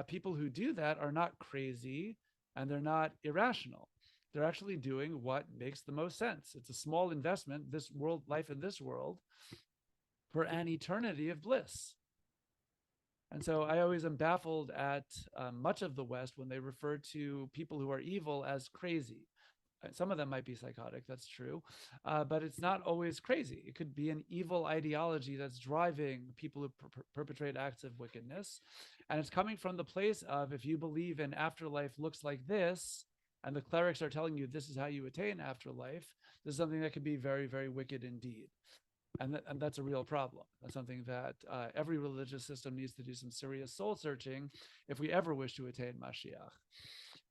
people who do that are not crazy and they're not irrational. They're actually doing what makes the most sense. It's a small investment, this world, life in this world, for an eternity of bliss. And so I always am baffled at much of the West when they refer to people who are evil as crazy. Some of them might be psychotic, that's true, but it's not always crazy. It could be an evil ideology that's driving people who perpetrate acts of wickedness. And it's coming from the place of, if you believe an afterlife looks like this, and the clerics are telling you this is how you attain afterlife, this is something that could be very, very wicked indeed. And that's a real problem. That's something that every religious system needs to do some serious soul searching if we ever wish to attain Mashiach.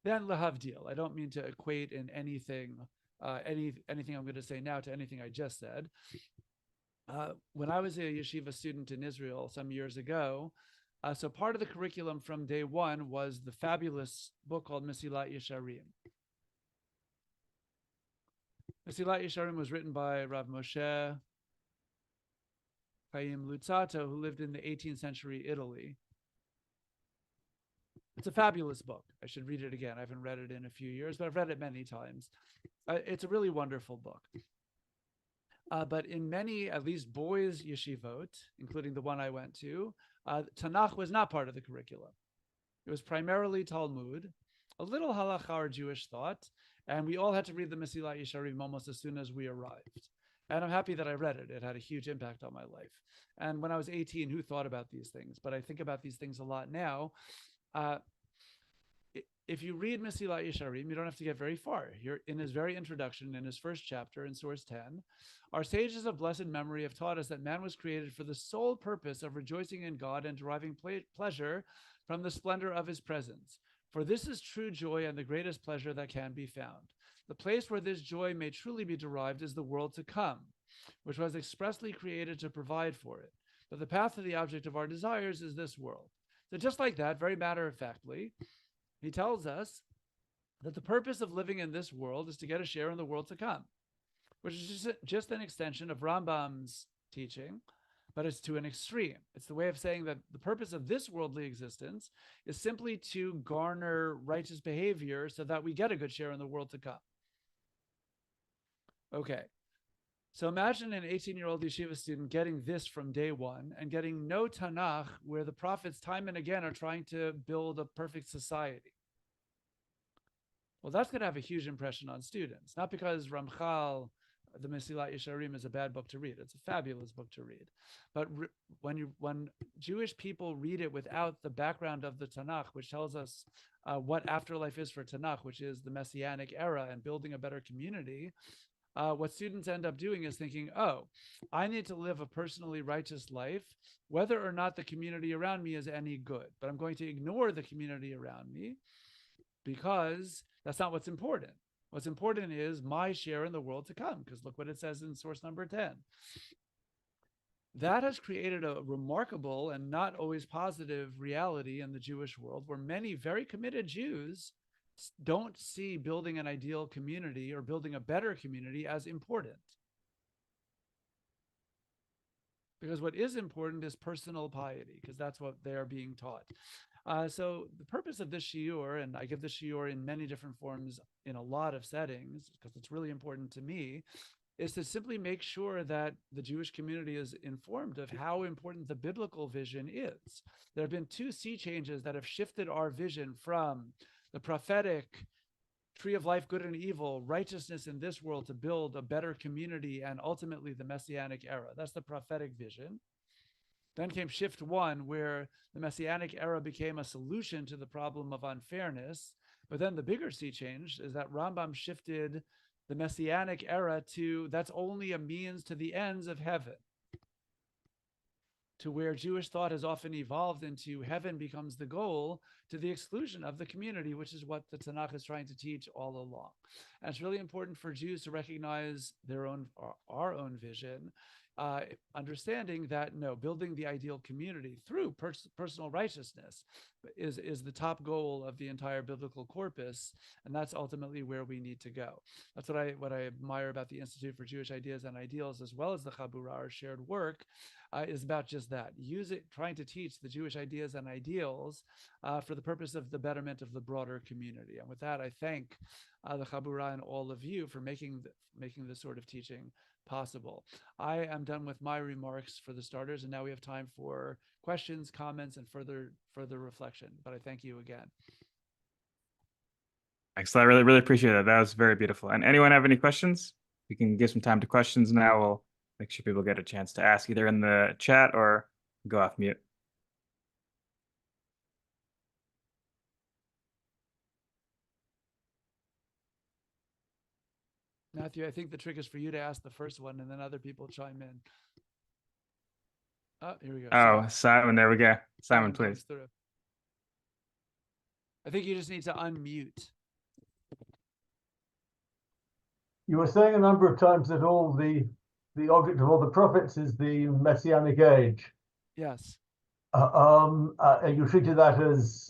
Then lahavdil. I don't mean to equate in anything, anything I'm going to say now to anything I just said. When I was a yeshiva student in Israel some years ago, so part of the curriculum from day one was the fabulous book called Mesilat Yesharim. Mesilat Yesharim was written by Rav Moshe Chaim Luzzatto, who lived in the 18th century Italy. It's a fabulous book. I should read it again. I haven't read it in a few years, but I've read it many times. It's a really wonderful book. But in many, at least boys' yeshivot, including the one I went to, Tanakh was not part of the curriculum. It was primarily Talmud, a little halacha or Jewish thought, and we all had to read the Mesilat Yesharim almost as soon as we arrived. And I'm happy that I read it. It had a huge impact on my life. And when I was 18, who thought about these things? But I think about these things a lot now. If you read Mesilat Yesharim, you don't have to get very far. Here, in his very introduction, in his first chapter, in source 10, our sages of blessed memory have taught us that man was created for the sole purpose of rejoicing in God and deriving pleasure from the splendor of his presence. For this is true joy and the greatest pleasure that can be found. The place where this joy may truly be derived is the world to come, which was expressly created to provide for it. But the path to the object of our desires is this world. So just like that, very matter-of-factly, he tells us that the purpose of living in this world is to get a share in the world to come, which is just an extension of Rambam's teaching, but it's to an extreme. It's the way of saying that the purpose of this worldly existence is simply to garner righteous behavior so that we get a good share in the world to come. Okay. So imagine an 18-year-old yeshiva student getting this from day one and getting no Tanakh, where the prophets time and again are trying to build a perfect society. Well, that's going to have a huge impression on students, not because Ramchal the Mesilat Yesharim is a bad book to read. It's a fabulous book to read. But when Jewish people read it without the background of the Tanakh, which tells us what afterlife is for Tanakh, which is the Messianic era and building a better community, what students end up doing is thinking, oh, I need to live a personally righteous life, whether or not the community around me is any good. But I'm going to ignore the community around me because that's not what's important. What's important is my share in the world to come, because look what it says in source number 10. That has created a remarkable and not always positive reality in the Jewish world, where many very committed Jews don't see building an ideal community or building a better community as important. Because what is important is personal piety, because that's what they're being taught. So the purpose of this shiur, and I give the shiur in many different forms in a lot of settings, because it's really important to me, is to simply make sure that the Jewish community is informed of how important the biblical vision is. There have been two sea changes that have shifted our vision from the prophetic tree of life, good and evil, righteousness in this world to build a better community and ultimately the Messianic era. That's the prophetic vision. Then came shift one, where the Messianic era became a solution to the problem of unfairness. But then the bigger sea change is that Rambam shifted the Messianic era to that's only a means to the ends of heaven, to where Jewish thought has often evolved into heaven becomes the goal to the exclusion of the community, which is what the Tanakh is trying to teach all along. And it's really important for Jews to recognize their own, our own vision, understanding that no, building the ideal community through personal righteousness is the top goal of the entire biblical corpus, and that's ultimately where we need to go. That's what I admire about the Institute for Jewish Ideas and Ideals, as well as the Chabura, our shared work, is about just that. Trying to teach the Jewish ideas and ideals for the purpose of the betterment of the broader community. And with that, I thank the Chabura and all of you for making this sort of teaching possible. I am done with my remarks for the starters, and now we have time for questions, comments, and further reflection. But I thank you again. Excellent. I really, really appreciate that. That was very beautiful. And anyone have any questions? We can give some time to questions now. We'll make sure people get a chance to ask either in the chat or go off mute. Matthew, I think the trick is for you to ask the first one, and then other people chime in. Oh, here we go. Oh, Simon, there we go. Simon, please. Through. I think you just need to unmute. You were saying a number of times that all the object of all the prophets is the Messianic age. Yes. You treated that as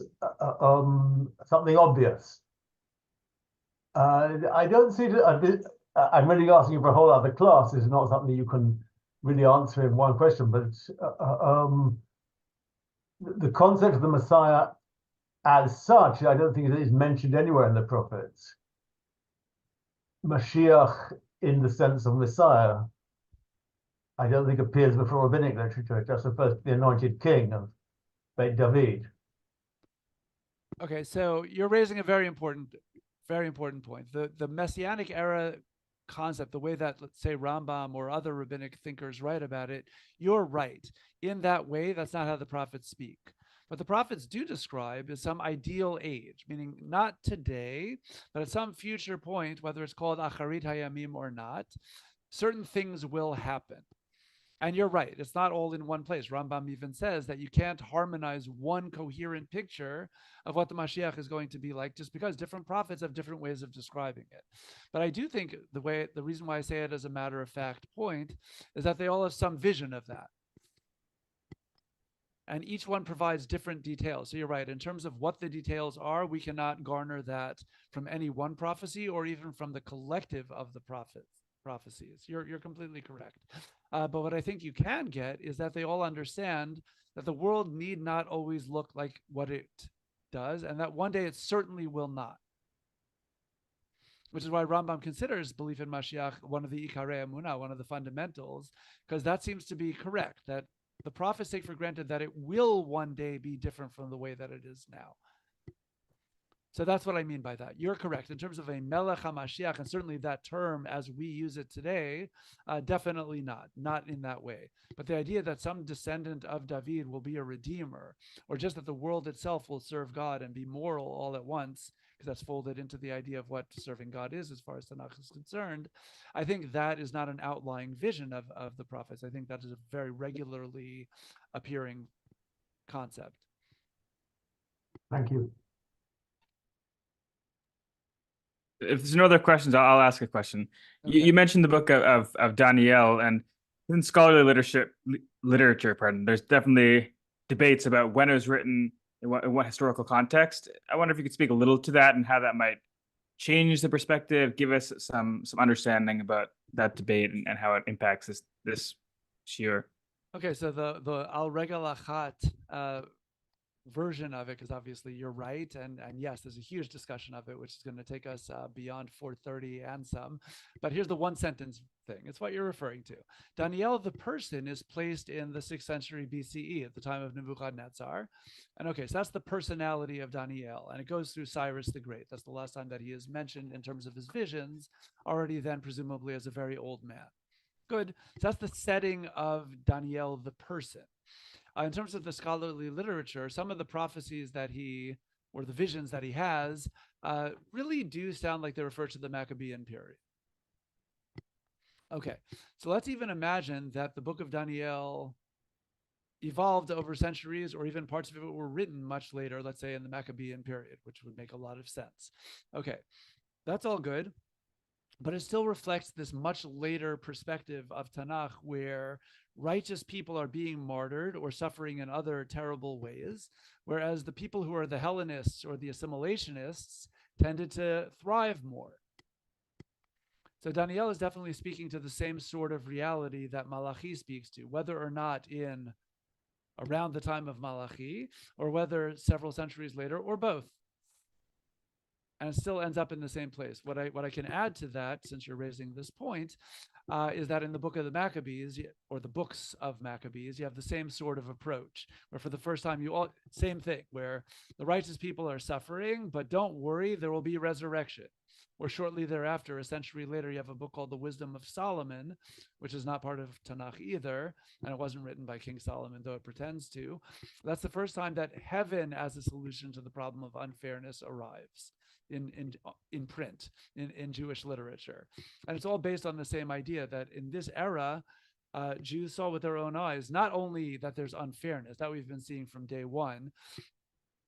something obvious. I don't see it. I'm really asking you for a whole other class. It's not something you can really answer in one question. But the concept of the Messiah as such, I don't think it is mentioned anywhere in the prophets. Mashiach, in the sense of Messiah, I don't think appears before rabbinic literature. It just refers to the anointed king of Beit David. Okay, so you're raising a very important point. The Messianic era concept, the way that, let's say, Rambam or other rabbinic thinkers write about it, you're right. In that way, that's not how the prophets speak. What the prophets do describe is some ideal age, meaning not today, but at some future point, whether it's called Acharit Hayamim or not, certain things will happen. And you're right, it's not all in one place. Rambam even says that you can't harmonize one coherent picture of what the Mashiach is going to be like, just because different prophets have different ways of describing it. But I do think the reason why I say it as a matter of fact point is that they all have some vision of that. And each one provides different details. So you're right, in terms of what the details are, we cannot garner that from any one prophecy or even from the collective of the prophecies. You're completely correct. But what I think you can get is that they all understand that the world need not always look like what it does, and that one day it certainly will not. Which is why Rambam considers belief in Mashiach one of the Ikarei Emunah, one of the fundamentals, because that seems to be correct, that the prophets take for granted that it will one day be different from the way that it is now. So that's what I mean by that. You're correct. In terms of a Melech HaMashiach, and certainly that term as we use it today, definitely not in that way. But the idea that some descendant of David will be a redeemer, or just that the world itself will serve God and be moral all at once, because that's folded into the idea of what serving God is as far as Tanakh is concerned, I think that is not an outlying vision of the prophets. I think that is a very regularly appearing concept. Thank you. If there's no other questions, I'll ask a question. Okay. You mentioned the book of Daniel, and in scholarly literature, pardon, there's definitely debates about when it was written, in what historical context. I wonder if you could speak a little to that and how that might change the perspective, give us some understanding about that debate and how it impacts this shiur. Okay, so the Al Regel Achat version of it, because obviously you're right, and yes, there's a huge discussion of it, which is going to take us beyond 430 and some. But here's the one sentence thing. It's what you're referring to. Daniel, the person, is placed in the 6th century BCE at the time of Nebuchadnezzar. And okay, so that's the personality of Daniel, and it goes through Cyrus the Great. That's the last time that he is mentioned in terms of his visions, already then presumably as a very old man. Good. So that's the setting of Daniel, the person. In terms of the scholarly literature, some of the prophecies that he, or the visions that he has, really do sound like they refer to the Maccabean period. Okay, so let's even imagine that the book of Daniel evolved over centuries, or even parts of it were written much later, let's say in the Maccabean period, which would make a lot of sense. Okay, that's all good. But it still reflects this much later perspective of Tanakh, where righteous people are being martyred or suffering in other terrible ways, whereas the people who are the Hellenists or the assimilationists tended to thrive more. So Daniel is definitely speaking to the same sort of reality that Malachi speaks to, whether or not in around the time of Malachi, or whether several centuries later, or both. And it still ends up in the same place. What I can add to that, since you're raising this point, is that in the book of the Maccabees, or the books of Maccabees, you have the same sort of approach, where for the first time same thing, where the righteous people are suffering, but don't worry, there will be resurrection. Or shortly thereafter, a century later, you have a book called The Wisdom of Solomon, which is not part of Tanakh either, and it wasn't written by King Solomon, though it pretends to. That's the first time that heaven as a solution to the problem of unfairness arrives in print, in Jewish literature. And it's all based on the same idea that in this era, Jews saw with their own eyes, not only that there's unfairness, that we've been seeing from day one,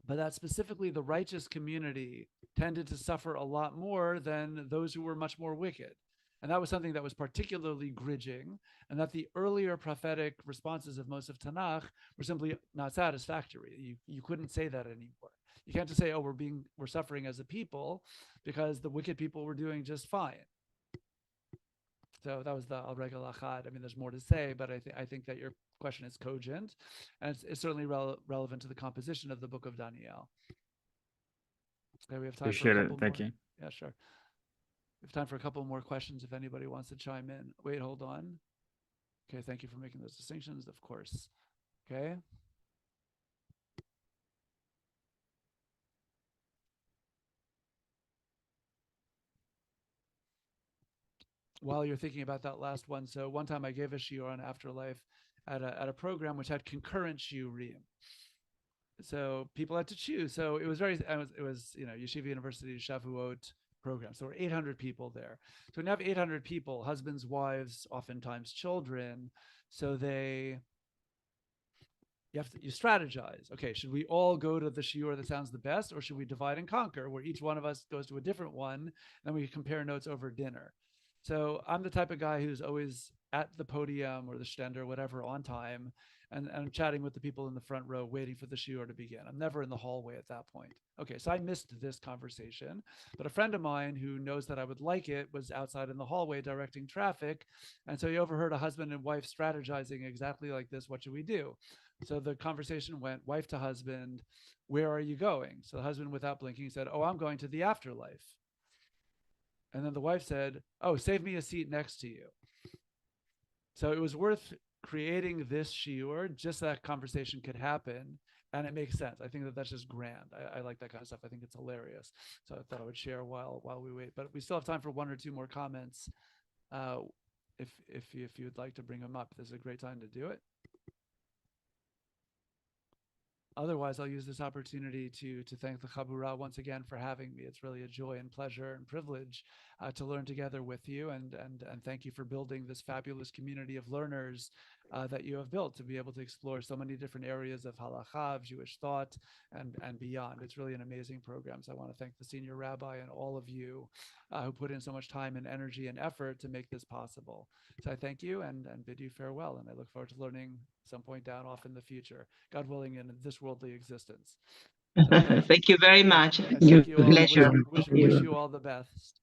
but that specifically the righteous community tended to suffer a lot more than those who were much more wicked. And that was something that was particularly gridging, and that the earlier prophetic responses of most of Tanakh were simply not satisfactory. You couldn't say that anymore. You can't just say, oh, we're suffering as a people, because the wicked people were doing just fine. So that was the Al Regel Achad. I mean, there's more to say, but I think that your question is cogent, and it's certainly relevant to the composition of the book of Daniel. Okay, we have time Appreciate for a it. couple Thank more. you. Yeah, sure. We have time for a couple more questions if anybody wants to chime in. Wait, hold on. Okay, thank you for making those distinctions, of course. Okay. While you're thinking about that last one, so one time I gave a shiur on Afterlife at a program which had concurrent shiurim. So people had to choose. So it was Yeshiva University Shavuot program. So there were 800 people there. So when you have 800 people, husbands, wives, oftentimes children, so you strategize. Okay, should we all go to the shiur that sounds the best, or should we divide and conquer, where each one of us goes to a different one, and then we compare notes over dinner? So I'm the type of guy who's always at the podium or the stender or whatever on time, and I'm chatting with the people in the front row waiting for the shiur to begin. I'm never in the hallway at that point. Okay, so I missed this conversation, but a friend of mine who knows that I would like it was outside in the hallway directing traffic, and so he overheard a husband and wife strategizing exactly like this. What should we do? So the conversation went wife to husband, where are you going? So the husband, without blinking, said, oh, I'm going to the afterlife. And then the wife said, oh, save me a seat next to you. So it was worth creating this shiur, just so that conversation could happen. And it makes sense. I think that that's just grand. I like that kind of stuff. I think it's hilarious. So I thought I would share while we wait. But we still have time for one or two more comments. If you would like to bring them up, this is a great time to do it. Otherwise, I'll use this opportunity to thank the Chabura once again for having me. It's really a joy and pleasure and privilege to learn together with you, and thank you for building this fabulous community of learners that you have built to be able to explore so many different areas of halakha, of Jewish thought, and beyond. It's really an amazing program. So I want to thank the senior rabbi and all of you who put in so much time and energy and effort to make this possible. So I thank you and bid you farewell, and I look forward to learning some point down off in the future, God willing, in this worldly existence. So, thank you very much. thank you all. Pleasure. Wish you all the best.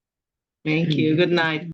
Thank you. Good night.